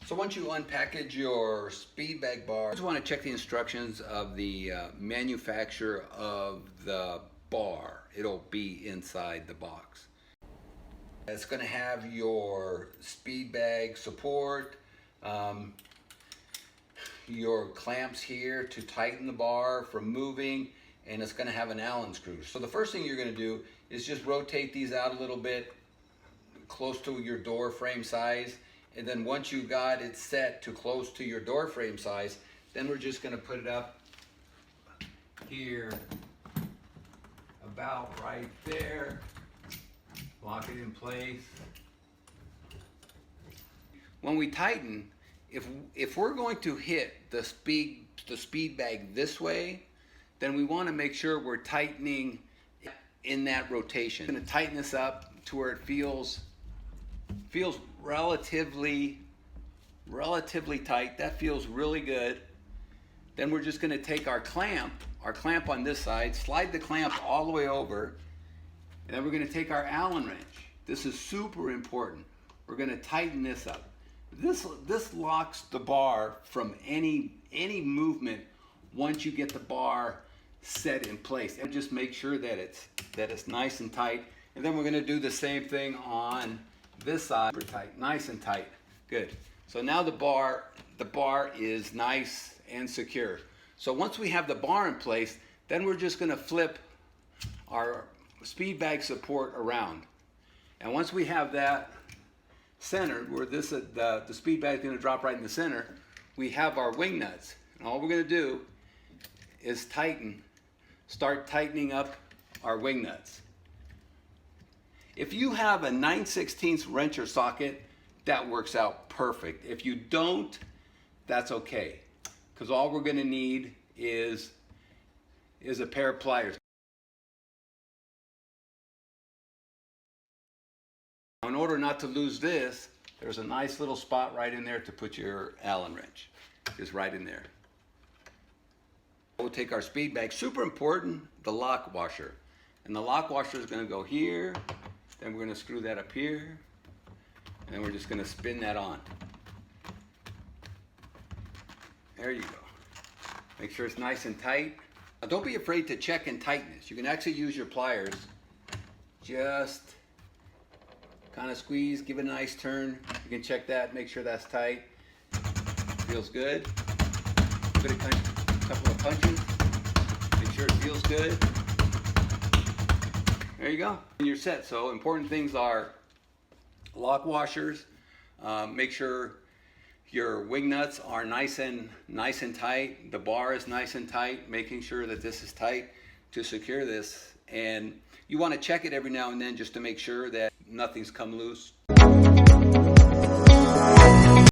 So once you unpackage your speed bag bar, you just want to check the instructions of the manufacturer of the bar. It'll be inside the box. It's going to have your speed bag support, your clamps here to tighten the bar from moving, and it's going to have an Allen screw. So the first thing you're going to do is just rotate these out a little bit close to your door frame size, and then once you got it set to close to your door frame size, then we're just going to put it up here about right there, lock it in place. When we tighten, if we're going to hit the speed bag this way, then we want to make sure we're tightening in that rotation. I'm going to tighten this up to where it feels relatively tight. That feels really good. Then we're just going to take our clamp on this side, slide the clamp all the way over, and then we're going to take our Allen wrench. This is super important. We're going to tighten this up. This locks the bar from any movement once you get the bar set in place. And just make sure that it's nice and tight. And then we're going to do the same thing on this side. Super tight, nice and tight. Good. So now the bar is nice and secure. So once we have the bar in place, then we're just going to flip our speed bag support around. And once we have that centered, where the speed bag is going to drop right in the center, we have our wing nuts. And all we're going to do is start tightening up our wing nuts. If you have a 9/16 wrench or socket, that works out perfect. If you don't, that's okay, because all we're going to need is a pair of pliers. In order not to lose this, there's a nice little spot right in there to put your Allen wrench. Just right in there. We'll take our speed bag, super important, the lock washer. And the lock washer is going to go here, then we're going to screw that up here, and then we're just going to spin that on. There you go. Make sure it's nice and tight. Now don't be afraid to check and tighten this. You can actually use your pliers. Just kind of squeeze, give it a nice turn. You can check that, make sure that's tight. Feels good. Give it a couple of punches. Make sure it feels good. There you go. And you're set. So important things are lock washers. Make sure your wing nuts are nice and tight. The bar is nice and tight. Making sure that this is tight to secure this. And you want to check it every now and then just to make sure that nothing's come loose.